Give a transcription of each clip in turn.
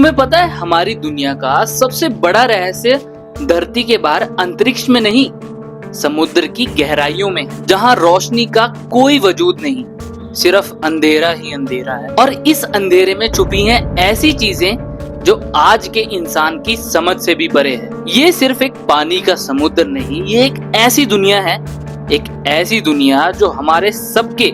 तुम्हें पता है हमारी दुनिया का सबसे बड़ा रहस्य धरती के बाहर अंतरिक्ष में नहीं, समुद्र की गहराइयों में, जहां रोशनी का कोई वजूद नहीं, सिर्फ अंधेरा ही अंधेरा है। और इस अंधेरे में छुपी हैं ऐसी चीजें जो आज के इंसान की समझ से भी परे है। ये सिर्फ एक पानी का समुद्र नहीं, ये एक ऐसी दुनिया है, एक ऐसी दुनिया जो हमारे सबके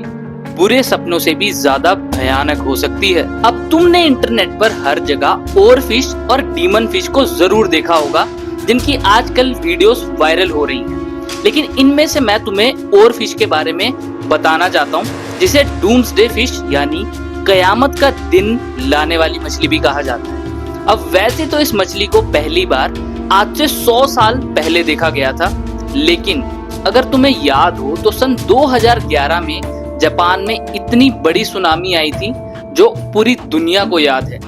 बुरे सपनों से भी ज्यादा भयानक हो सकती है। अब तुमने इंटरनेट पर हर जगह ओर फिश और डीमन फिश को जरूर देखा होगा, जिनकी आजकल वीडियोस वायरल हो रही हैं। लेकिन इनमें से मैं तुम्हें ओर फिश के बारे में बताना चाहता हूँ, जिसे डूम्सडे फिश यानी कयामत का दिन लाने वाली मछली भी कहा जाता है। अब वैसे तो इस मछली को पहली बार आज से 100 साल पहले देखा गया था, लेकिन अगर तुम्हें याद हो तो सन 2011 में जापान में इतनी बड़ी सुनामी आई थी जो पूरी दुनिया को याद है।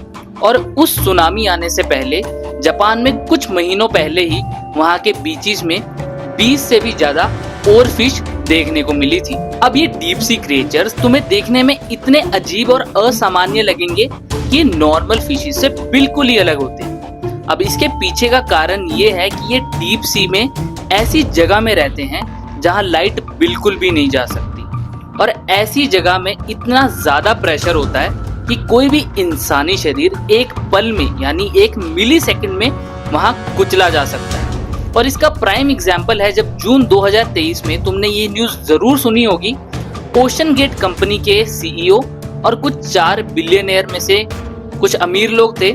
और उस सुनामी आने से पहले जापान में कुछ महीनों पहले ही वहां के बीचेस में 20 से भी ज्यादा ओर फिश देखने को मिली थी। अब ये डीप सी क्रिएचर्स तुम्हें देखने में इतने अजीब और असामान्य लगेंगे कि नॉर्मल फिशेस से बिल्कुल ही अलग होते हैं। अब इसके पीछे का कारण ये है कि ये डीप सी में ऐसी जगह में रहते हैं जहां लाइट बिल्कुल भी नहीं जा सकती, और ऐसी जगह में इतना ज्यादा प्रेशर होता है कि कोई भी इंसानी शरीर एक पल में यानी 1 मिली सेकेंड में वहां कुचला जा सकता है। और इसका प्राइम एग्जाम्पल है जब जून 2023 में, तुमने ये न्यूज जरूर सुनी होगी, ओशन गेट कंपनी के सीईओ और कुछ 4 बिलियनियर में से कुछ अमीर लोग थे,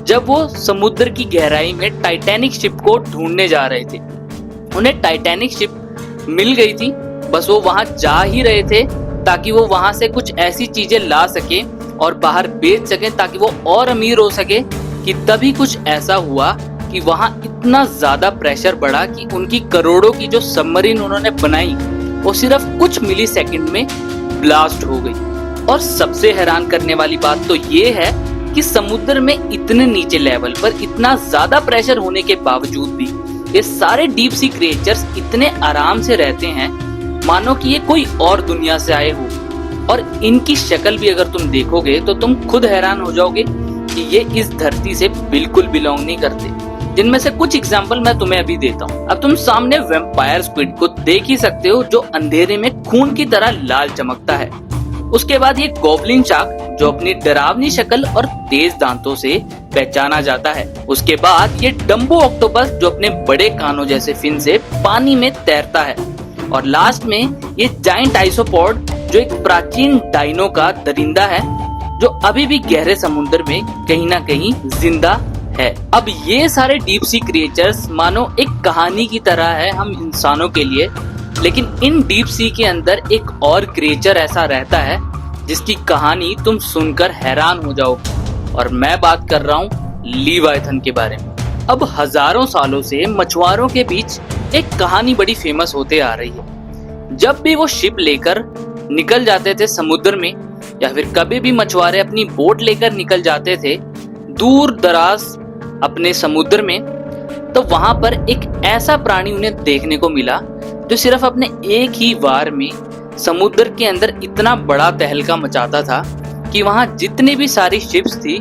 जब वो समुद्र की गहराई में टाइटैनिक शिप को ढूंढने जा रहे थे। उन्हें टाइटैनिक शिप मिल गई थी, बस वो वहां जा ही रहे थे ताकि वो वहां से कुछ ऐसी चीजें ला सके और बाहर बेच सके ताकि वो और अमीर हो सके। कि तभी कुछ ऐसा हुआ कि वहां इतना ज्यादा प्रेशर बढ़ा कि उनकी करोड़ों की जो सबमरीन उन्होंने बनाई वो सिर्फ कुछ मिली सेकेंड में ब्लास्ट हो गई। और सबसे हैरान करने वाली बात तो ये है कि समुद्र में इतने नीचे लेवल पर इतना ज्यादा प्रेशर होने के बावजूद भी ये सारे डीप सी क्रिएचर्स इतने आराम से रहते हैं मानो कि ये कोई और दुनिया से आए हो। और इनकी शक्ल भी अगर तुम देखोगे तो तुम खुद हैरान हो जाओगे कि ये इस धरती से बिल्कुल बिलोंग नहीं करते। जिनमें से कुछ एग्जांपल मैं तुम्हें अभी देता हूँ। अब तुम सामने वैम्पायर स्क्विड को देख ही सकते हो, जो अंधेरे में खून की तरह लाल चमकता है। उसके बाद ये गॉबलिन शार्क, जो अपनी डरावनी शक्ल और तेज दांतों से पहचाना जाता है। उसके बाद ये डम्बो ऑक्टोपस, जो अपने बड़े कानों जैसे फिन से पानी में तैरता है। और लास्ट में ये जायंट आइसोपॉड, जो एक प्राचीन डायनो का दरिंदा है, जो अभी भी गहरे समुद्र में कहीं ना कहीं जिंदा है। अब ये सारे डीप सी क्रिएचर्स मानो एक कहानी की तरह है हम इंसानों के लिए, लेकिन इन डीप सी के अंदर एक और क्रिएचर ऐसा रहता है जिसकी कहानी तुम सुनकर हैरान हो जाओ। और मैं बात कर रहा हूँ लीवाइथन के बारे में। अब हजारों सालों से मछुआरों के बीच एक कहानी बड़ी फेमस होते आ रही है। जब भी वो शिप लेकर निकल जाते थे समुद्र में, या फिर कभी भी मछुआरे अपनी बोट लेकर निकल जाते थे दूर दराज अपने समुद्र में, तो वहां पर एक ऐसा प्राणी उन्हें देखने को मिला जो सिर्फ अपने एक ही वार में समुद्र के अंदर इतना बड़ा तहलका मचाता था कि वहां जितनी भी सारी शिप्स थी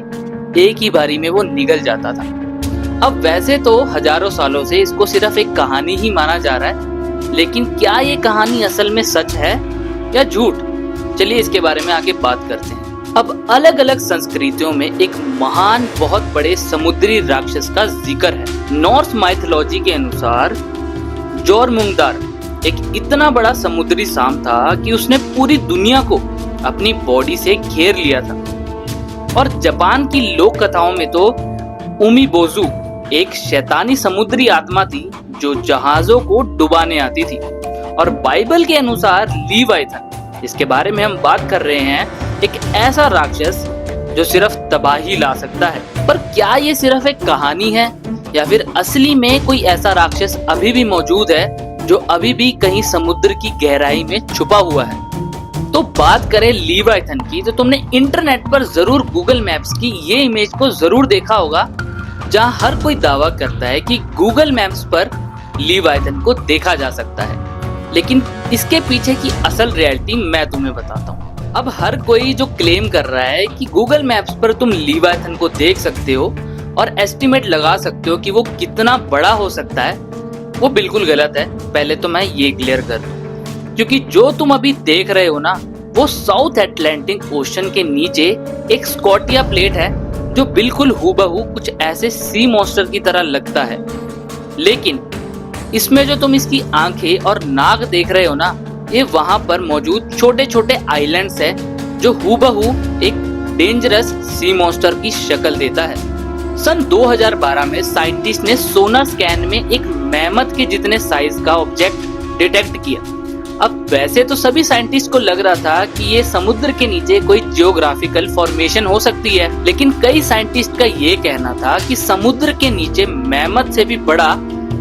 एक ही बारी में वो निगल जाता था। अब वैसे तो हजारों सालों से इसको सिर्फ एक कहानी ही माना जा रहा है, लेकिन क्या ये कहानी असल में सच है या झूठ? चलिए इसके बारे में आगे बात करते हैं। अब अलग अलग संस्कृतियों में एक महान बहुत बड़े समुद्री राक्षस का जिक्र है। नॉर्स माइथोलॉजी के अनुसार जोरमुंगदार एक इतना बड़ा समुद्री सांप था कि उसने पूरी दुनिया को अपनी बॉडी से घेर लिया था। और जापान की लोक कथाओं में तो उमीबोजू एक शैतानी समुद्री आत्मा थी जो जहाजों को डुबाने आती थी। और बाइबल के अनुसार लीवाइथन, इसके बारे में हम बात कर रहे हैं, एक ऐसा राक्षस जो सिर्फ तबाही ला सकता है। पर क्या ये सिर्फ एक कहानी है या फिर असली में कोई ऐसा राक्षस अभी भी मौजूद है जो अभी भी कहीं समुद्र की गहराई में छुपा हुआ है? तो बात करें लीवाइथन की, तो तुमने इंटरनेट पर जरूर गूगल मैप्स की ये इमेज को जरूर देखा होगा, जहां हर कोई दावा करता है कि गूगल मैप्स पर लीवाइथन को देखा जा सकता है। लेकिन इसके पीछे की असल रियलिटी मैं तुम्हें बताता हूँ। अब हर कोई जो क्लेम कर रहा है कि गूगल मैप्स पर तुम लीवाइथन को देख सकते हो और एस्टिमेट लगा सकते हो कि वो कितना बड़ा हो सकता है, वो बिल्कुल गलत है। पहले तो मैं ये क्लियर कर दूं, क्योंकि जो तुम अभी देख रहे हो ना, वो साउथ अटलांटिक ओशन के नीचे एक स्कॉटिया प्लेट है जो बिल्कुल हूबहू कुछ ऐसे सी मॉन्स्टर की तरह लगता है। लेकिन इसमें जो तुम इसकी आंखें और नाक देख रहे हो ना, ये वहां पर मौजूद छोटे छोटे आइलैंड्स है जो हूबहू एक डेंजरस सी मॉन्स्टर की शक्ल देता है। सन 2012 में साइंटिस्ट ने सोनार स्कैन में एक मैमथ के जितने साइज का ऑब्जेक्ट डिटेक्ट किया। अब वैसे तो सभी साइंटिस्ट को लग रहा था कि ये समुद्र के नीचे कोई जियोग्राफिकल फॉर्मेशन हो सकती है, लेकिन कई साइंटिस्ट का ये कहना था कि समुद्र के नीचे मैमथ से भी बड़ा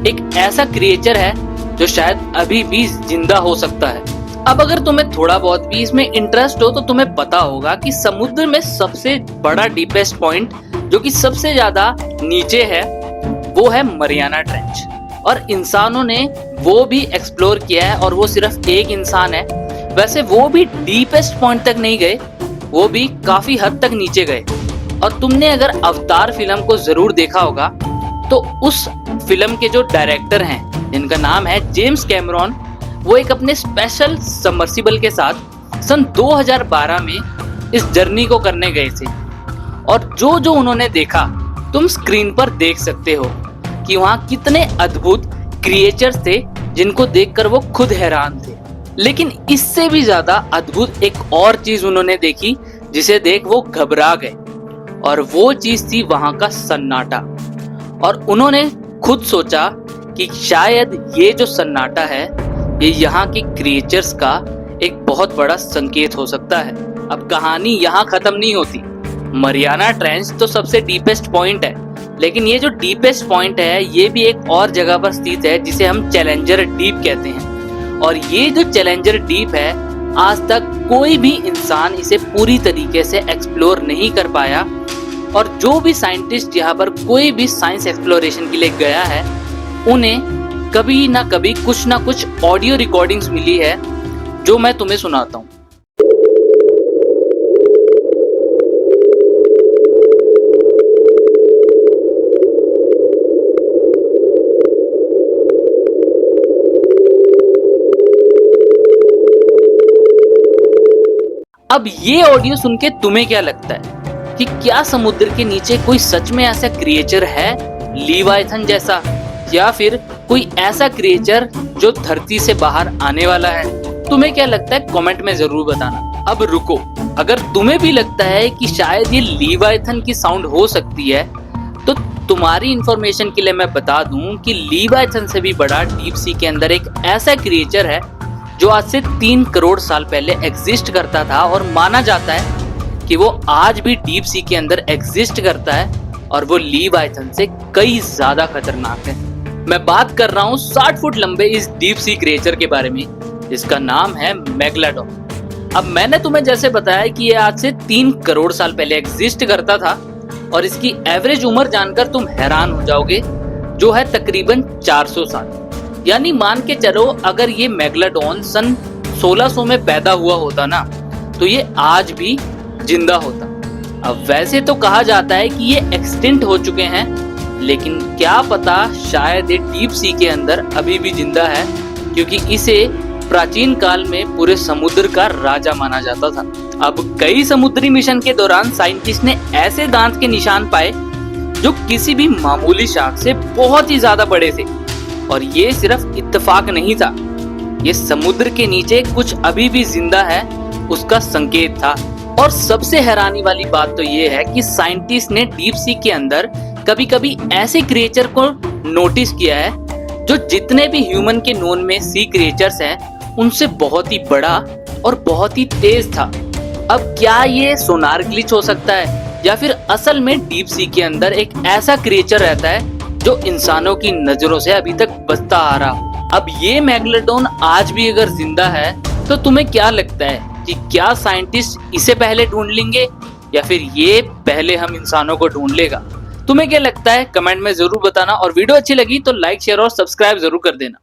एक ऐसा क्रिएचर है जो शायद अभी भी जिंदा हो सकता है। अब अगर तुम्हें थोड़ा बहुत भी इसमें इंटरेस्ट हो तो तुम्हें पता होगा कि समुद्र में सबसे बड़ा डीपेस्ट पॉइंट जो कि सबसे ज्यादा नीचे है वो है मरियाना ट्रेंच, और इंसानों ने वो भी एक्सप्लोर किया है, और वो सिर्फ एक इंसान है। वैसे वो भी डीपेस्ट पॉइंट तक नहीं गए, वो भी काफी हद तक नीचे गए। और तुमने अगर अवतार फिल्म को जरूर देखा होगा तो उस फिल्म के जो डायरेक्टर हैं जिनका नाम है जेम्स कैमरॉन, वो एक अपने स्पेशल सबमर्सिबल के साथ सन 2012 में इस जर्नी को करने गए थे। और जो जो उन्होंने देखा तुम स्क्रीन पर देख सकते हो कि वहाँ कितने अद्भुत क्रिएचर्स थे जिनको देखकर वो खुद हैरान थे। लेकिन इससे भी ज्यादा अद्भुत एक और चीज उन्होंने देखी जिसे देख वो घबरा गए, और वो चीज थी वहां का सन्नाटा। और उन्होंने खुद सोचा कि शायद ये जो सन्नाटा है ये यहाँ के क्रिएचर्स का एक बहुत बड़ा संकेत हो सकता है। अब कहानी यहाँ खत्म नहीं होती। मरियाना ट्रेंच तो सबसे डीपेस्ट पॉइंट है, लेकिन ये जो डीपेस्ट पॉइंट है ये भी एक और जगह पर स्थित है जिसे हम चैलेंजर डीप कहते हैं। और ये जो चैलेंजर डीप है, आज तक कोई भी इंसान इसे पूरी तरीके से एक्सप्लोर नहीं कर पाया। और जो भी साइंटिस्ट यहाँ पर कोई भी साइंस एक्सप्लोरेशन के लिए गया है, उन्हें कभी ना कभी कुछ ना कुछ ऑडियो रिकॉर्डिंग्स मिली है जो मैं तुम्हें सुनाता हूँ। अब ये ऑडियो सुन के तुम्हें क्या लगता है कि क्या समुद्र के नीचे कोई सच में ऐसा क्रिएचर है लीवाइथन जैसा, या फिर कोई ऐसा क्रिएचर जो धरती से बाहर आने वाला है? तुम्हें क्या लगता है कमेंट में जरूर बताना। अब रुको, अगर तुम्हें भी लगता है कि शायद ये लीवाइथन की साउंड हो सकती है, तो तुम्हारी इंफॉर्मेशन के लिए मैं बता दूं कि लीवाइथन से भी बड़ा डीप सी के अंदर एक ऐसा क्रिएचर है जो आज से 3 करोड़ साल पहले एग्जिस्ट करता था, और माना जाता है कि वो आज भी डीप सी के अंदर एग्जिस्ट करता है, और वो लीवाइथन से कई ज्यादा खतरनाक है। मैं बात कर रहा हूँ 60 फुट लंबे इस डीप सी क्रिएचर के बारे में, जिसका नाम है मेगलाडोन। अब मैंने तुम्हें जैसे बताया कि ये आज से 3 करोड़ साल पहले एग्जिस्ट करता था, और इसकी एवरेज उम्र जानकर तुम हैरान हो जाओगे, जो है तकरीबन 400 साल। यानी मान के चलो अगर ये मेगलाडोन सन 1600 में पैदा हुआ होता ना, तो ये आज भी जिंदा होता। अब वैसे तो कहा जाता है कि ये एक्सटिंक्ट हो चुके हैं, लेकिन क्या पता शायद ये डीप सी के अंदर अभी भी जिंदा है, क्योंकि इसे प्राचीन काल में पूरे समुद्र का राजा माना जाता था। अब कई समुद्री मिशन के दौरान साइंटिस्ट ने ऐसे दांत के निशान पाए जो किसी भी मामूली शार्क से बहुत ही ज्यादा बड़े थे। और ये सिर्फ इत्तेफाक नहीं था, ये समुद्र के नीचे कुछ अभी भी जिंदा है उसका संकेत था। और सबसे हैरानी वाली बात तो ये है कि साइंटिस्ट ने डीप सी के अंदर कभी कभी ऐसे क्रिएचर को नोटिस किया है जो जितने भी ह्यूमन के नोन में सी क्रिएचर्स हैं उनसे बहुत ही बड़ा और बहुत ही तेज था। अब क्या ये सोनार ग्लिच हो सकता है, या फिर असल में डीप सी के अंदर एक ऐसा क्रिएचर रहता है जो इंसानों की नजरों से अभी तक बचता आ रहा? अब ये मेगलाडोन आज भी अगर जिंदा है तो तुम्हें क्या लगता है कि क्या साइंटिस्ट इसे पहले ढूंढ लेंगे, या फिर ये पहले हम इंसानों को ढूंढ लेगा? तुम्हें क्या लगता है कमेंट में जरूर बताना, और वीडियो अच्छी लगी तो लाइक शेयर और सब्सक्राइब जरूर कर देना।